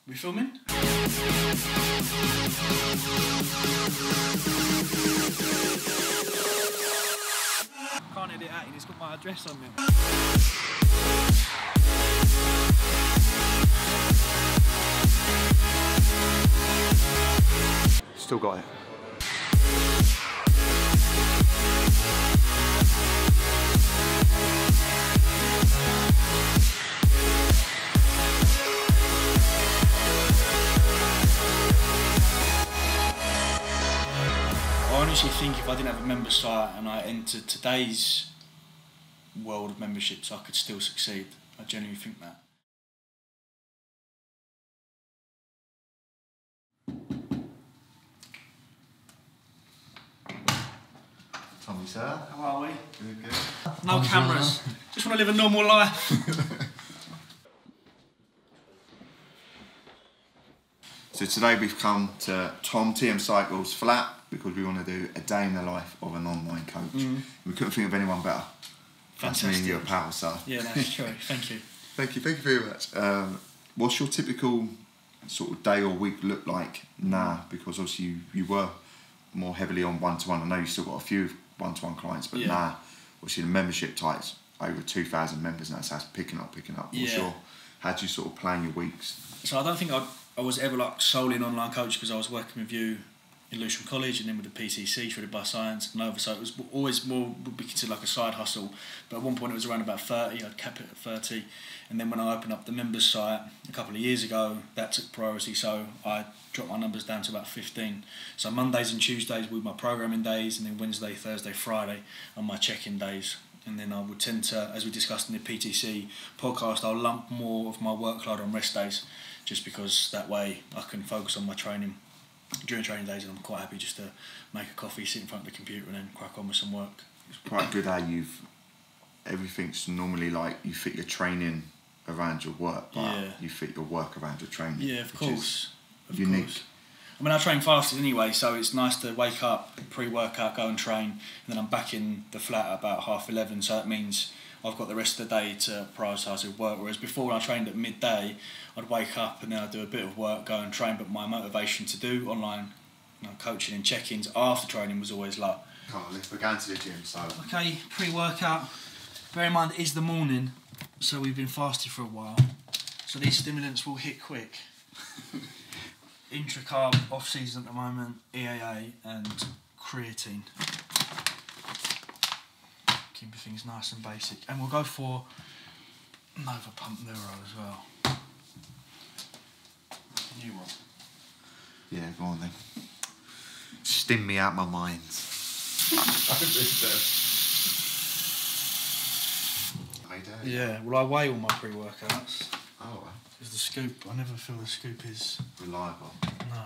We filming? Can't edit out, it's got my address on there. Still got it. I honestly think if I didn't have a member site and I entered today's world of memberships, I could still succeed. I genuinely think that. Tommy, sir. How are we? Good, good. No cameras. Just want to live a normal life. So today we've come to Tom TM Cycles flat because we want to do a day in the life of an online coach. We couldn't think of anyone better. That's me and your pal, sir. Yeah, that's true. Thank you. Thank you very much. What's your typical sort of day or week look like now? Because obviously you were more heavily on one-to-one. I know you've still got a few one-to-one clients, but now obviously the membership type's over 2,000 members now, so that's picking up. How do you sort of plan your weeks? So I don't think I was ever like solely an online coach because I was working with you in Lewisham College and then with the PCC, Shredded by Science and over. So it was always more, would be considered like a side hustle. But at one point it was around about 30, I'd cap it at 30. And then when I opened up the members site a couple of years ago, that took priority. So I dropped my numbers down to about 15. So Mondays and Tuesdays were my programming days, and then Wednesday, Thursday, Friday are my check-in days. And then I would tend to, as we discussed in the PTC podcast, I'll lump more of my workload on rest days, just because that way I can focus on my training during training days, and I'm quite happy just to make a coffee, sit in front of the computer and then crack on with some work. It's quite good how everything's normally like you fit your training around your work, but you fit your work around your training. Yeah, of course. Unique. Course. I mean, I train fasted anyway, so it's nice to wake up, pre-workout, go and train, and then I'm back in the flat at about 11:30, so that means I've got the rest of the day to prioritise with work. Whereas before, when I trained at midday, I'd wake up and then I'd do a bit of work, go and train, but my motivation to do online coaching and check-ins after training was always low. Oh, we're going to the gym, so... Okay, pre-workout. Bear in mind, it is the morning, so we've been fasted for a while. So these stimulants will hit quick. Intracarb, off-season at the moment, EAA and creatine. Keeping things nice and basic. And we'll go for Nova Pump Neuro as well. New one. Yeah, go on then. Stim me out my mind. Yeah, well I weigh all my pre-workouts. Oh, well. Because the scoop, I never feel the scoop is... reliable. No.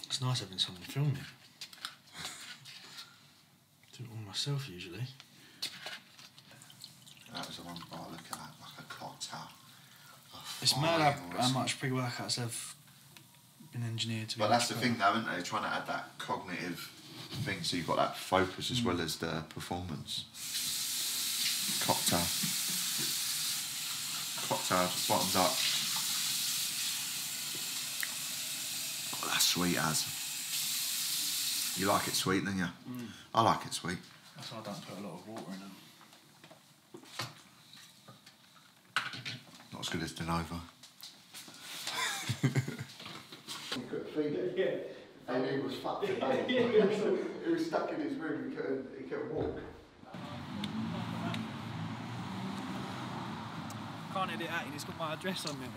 It's nice having someone filming. Do it all myself usually. That was the one bar, look at that, like a cocktail. It's mad how much pre-workouts have been engineered to be... But that's the thing though, isn't it? They're trying to add that cognitive thing, so you've got that focus as well as the performance. Cocktail, bottoms up. God, that's sweet as. You like it sweet, don't you? I like it sweet. That's why I don't put a lot of water in them. Not as good as De Novo. He couldn't feed it. Yeah. And he was fucked today. He was stuck in his room, he couldn't walk. Can't edit out, it's got my address on there.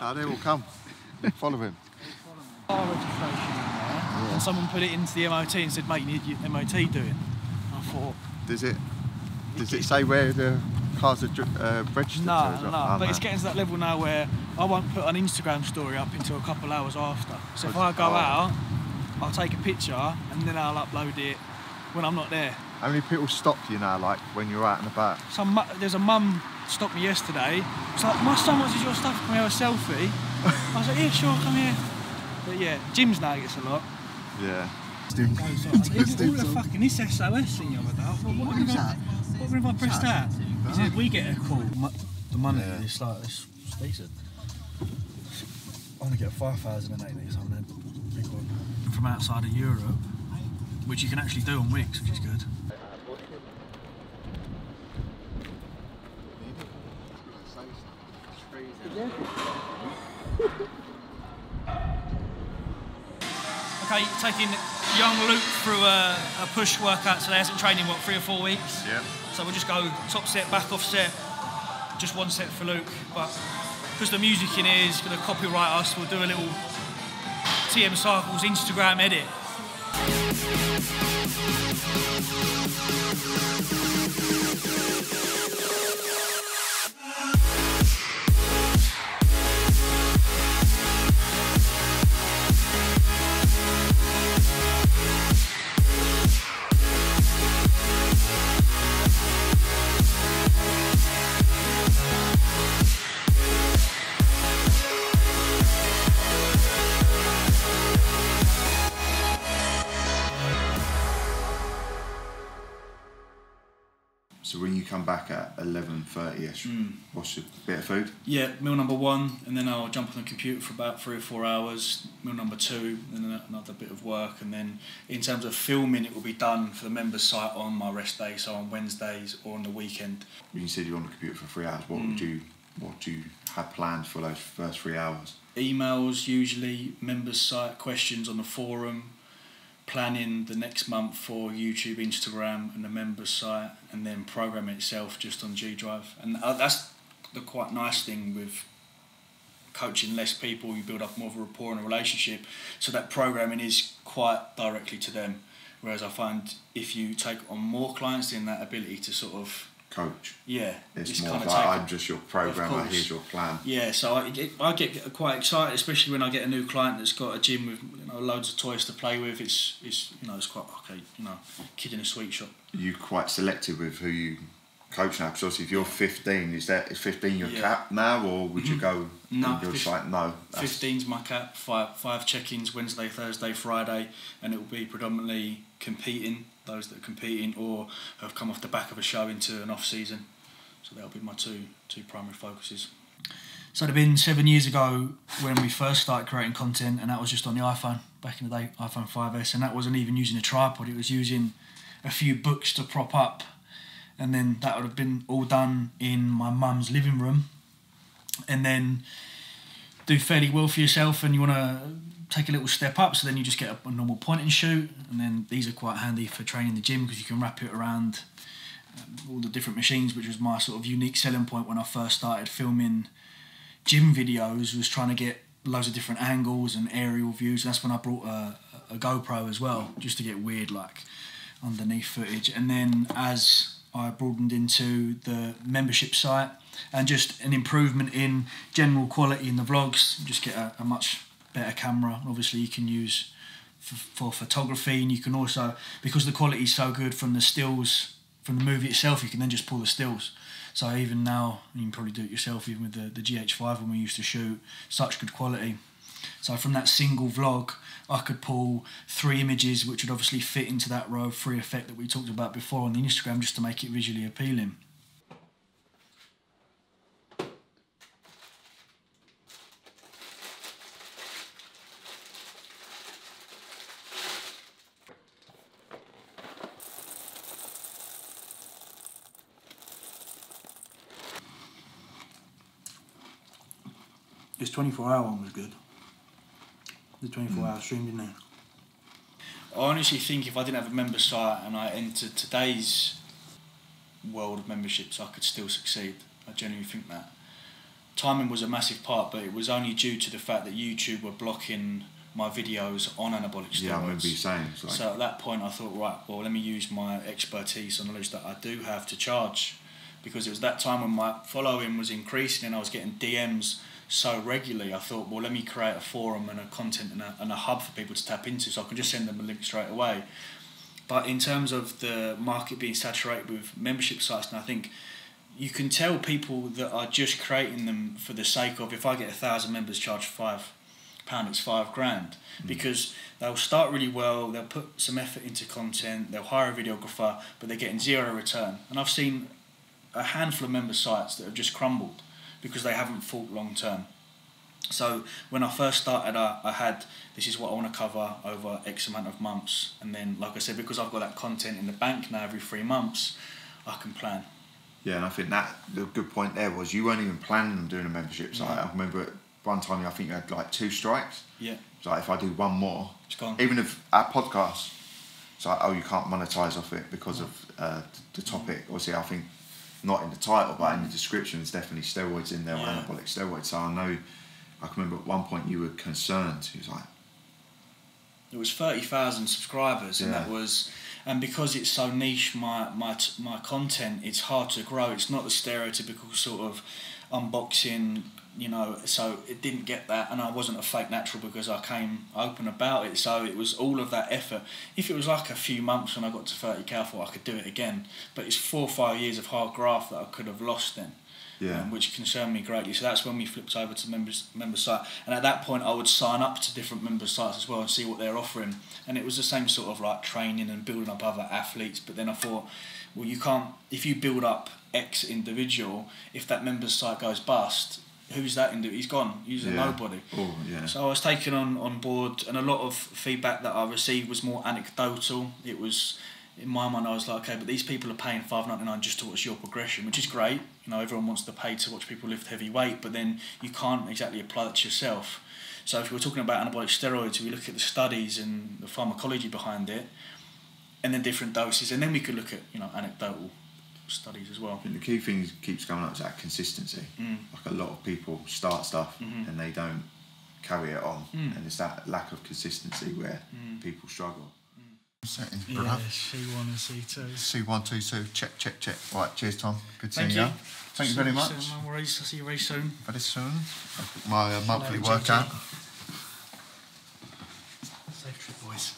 Oh, they will come. Follow him. Car registration in there, and someone put it into the MOT and said, mate, you need your MOT doing. I thought... Does it say where the cars are registered No, to? no, but it's getting to that level now where I won't put an Instagram story up until a couple of hours after. So if I go out, I'll take a picture and then I'll upload it when I'm not there. How many people stop you now, like, when you're out and about? There's a mum stopped me yesterday. It's like, my son wants your stuff, can we have a selfie? I was like, yeah, sure, come here. But yeah, gyms now gets a lot. Yeah. All the fucking this SOS thing the other day. I thought, what if I press that? He said, we get a call. The money is like, it's decent. I want to get 5,080 something. Big one. From outside of Europe, which you can actually do on Wix, which is good. Okay, taking young Luke through a push workout today. Hasn't trained in, what, 3 or 4 weeks? Yeah. So we'll just go top set, back off set. Just 1 set for Luke. But because the music in here is going to copyright us, we'll do a little TM Cycles Instagram edit. So when you come back at 11:30ish, what's your bit of food? Yeah, meal number 1, and then I'll jump on the computer for about 3 or 4 hours. Meal number 2, and then another bit of work. And then in terms of filming, it will be done for the members' site on my rest day, so on Wednesdays or on the weekend. When you said you're on the computer for 3 hours, what do you have planned for those first 3 hours? Emails, usually, members' site questions on the forum, planning the next month for YouTube, Instagram and the members site, and then program itself just on G Drive. And that's the quite nice thing with coaching less people. You build up more of a rapport and a relationship, so that programming is quite directly to them, whereas I find if you take on more clients, then that ability to sort of coach. Yeah, it's more like I'm just your programmer, here's your plan. Yeah, so I get quite excited, especially when I get a new client that's got a gym with loads of toys to play with. It's it's quite okay, kid in a sweet shop. Are you quite selective with who you coach now? Because obviously if you're 15, is 15 your cap now, or would you go? No, you're just like no. 15's my cap. Five check-ins Wednesday, Thursday, Friday, and it will be predominantly competing. Those that are competing or have come off the back of a show into an off-season. So that'll be my two primary focuses. So it'd have been 7 years ago when we first started creating content, and that was just on the iPhone, back in the day, iPhone 5S, and that wasn't even using a tripod, it was using a few books to prop up, and then that would have been all done in my mum's living room. And then do fairly well for yourself and you want to take a little step up, so then you just get a normal point and shoot, and then these are quite handy for training the gym because you can wrap it around all the different machines, which was my sort of unique selling point when I first started filming gym videos, was trying to get loads of different angles and aerial views. And that's when I brought a GoPro as well, just to get weird like underneath footage. And then as I broadened into the membership site and just an improvement in general quality in the vlogs, just get a much better camera. Obviously you can use for photography, and you can also, because the quality is so good from the stills from the movie itself, you can then just pull the stills. So even now, you can probably do it yourself, even with the GH5 when we used to shoot, such good quality. So from that single vlog, I could pull 3 images which would obviously fit into that row 3 effect that we talked about before on the Instagram, just to make it visually appealing. This 24-hour one was good. The 24-hour stream, didn't it? I honestly think if I didn't have a member site and I entered today's world of memberships, I could still succeed. I genuinely think that. Timing was a massive part, but it was only due to the fact that YouTube were blocking my videos on anabolic steroids. Yeah, I remember you saying. Like... So at that point I thought, right, well, let me use my expertise and knowledge that I do have to charge, because it was that time when my following was increasing and I was getting DMs so regularly. I thought, well, let me create a forum and a content and a hub for people to tap into, so I can just send them a link straight away. But in terms of the market being saturated with membership sites, and I think you can tell people that are just creating them for the sake of, if I get 1,000 members, charge 5. £100, it's £5,000 because they'll start really well, they'll put some effort into content, they'll hire a videographer, but they're getting zero return. And I've seen a handful of member sites that have just crumbled because they haven't thought long term. So when I first started, I had, this is what I want to cover over X amount of months. And then, like I said, because I've got that content in the bank now every 3 months, I can plan. Yeah, and I think that the good point there was you weren't even planning on doing a membership site. I remember at one time I think you had like 2 strikes. Yeah. It's like if I do one more, It's gone. even if our podcast, it's like, oh, you can't monetise off it because of the topic. Obviously, I think not in the title, but in the description, there's definitely steroids in there, or anabolic steroids. So I know, I can remember at one point you were concerned. He was like, it was 30,000 subscribers, and that was, and because it's so niche, my content, it's hard to grow. It's not the stereotypical sort of unboxing, you know. So it didn't get that, and I wasn't a fake natural because I came open about it. So it was all of that effort. If it was like a few months when I got to 30k, I thought I could do it again. But it's 4 or 5 years of hard graft that I could have lost then. Which concerned me greatly. So that's when we flipped over to member site, and at that point I would sign up to different member sites as well and see what they're offering, and it was the same sort of like training and building up other athletes. But then I thought, well, you can't, if you build up X individual, if that member site goes bust, who's that individual? He's gone. He's a nobody. So I was taken on board, and a lot of feedback that I received was more anecdotal. It was, in my mind, I was like, okay, but these people are paying $5.99 just to watch your progression, which is great. You know, everyone wants to pay to watch people lift heavy weight, but then you can't exactly apply that to yourself. So if we're talking about anabolic steroids, we look at the studies and the pharmacology behind it, and then different doses, and then we could look at, you know, anecdotal studies as well. I think the key thing keeps coming up is that consistency. Like a lot of people start stuff and they don't carry it on, and it's that lack of consistency where people struggle. Settings, Yeah, C1 and C2. C1, 2, 2, check. Right, cheers, Tom. Good seeing Thank you. you. Thank you very much. No worries. I'll see you very soon. Very soon. My monthly workout. Safe trip, boys.